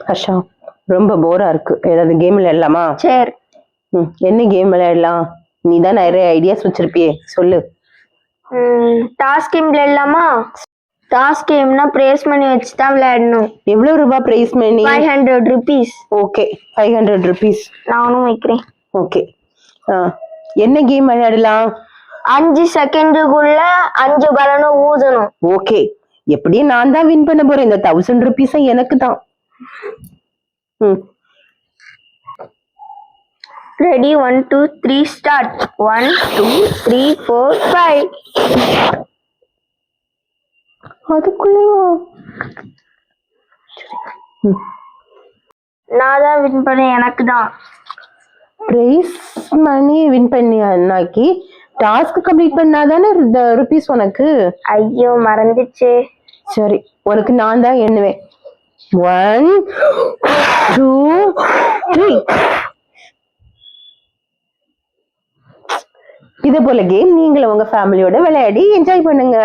ஹர்ஷா, ரொம்ப போரா இருக்கு. ஏதாவது கேம் விளையாடலாமா? சரி. என்ன கேம் விளையாடலாம்? நீ தான் நிறைய ஐடியாஸ் வச்சிருப்பியே, சொல்லு. டாஸ்க் கேம் விளையாடலாமா? டாஸ்க் கேம்னா பிரைஸ் மணி வச்சு தான் விளையாடணும். எவ்வளவு ரூபாய் prize money? 500 rupees. Okay, 500 rupees. நானும் வைக்கிறேன். ஓகே. என்ன கேம் விளையாடலாம்? 5 செகண்டுக்குள்ள 5 பலனை ஊதணும். ஓகே, எப்படியும் நான் தான் வின் பண்ண போறேன். இந்த 1000 rupees எனக்கு தான். ரெடி? 1 2 3 ஸ்டார்ட். 1 2 3 4 5. அதுக்குள்ளேயோ நான் தான் வின் பண்ணேன். எனக்கு தான் பிரைஸ் மணி வின் பண்ணி அண்ணாக்கி. டாஸ்க் கம்ப்ளீட் பண்ணாதானே ருபீஸ் உனக்கு. ஐயோ, மறந்துச்சு. சரி, உனக்கு நான் தான் எண்ணுவேன். 1 2 3. இதே போல கேம் நீங்களும் உங்க ஃபேமிலியோட விளையாடி என்ஜாய் பண்ணுங்க.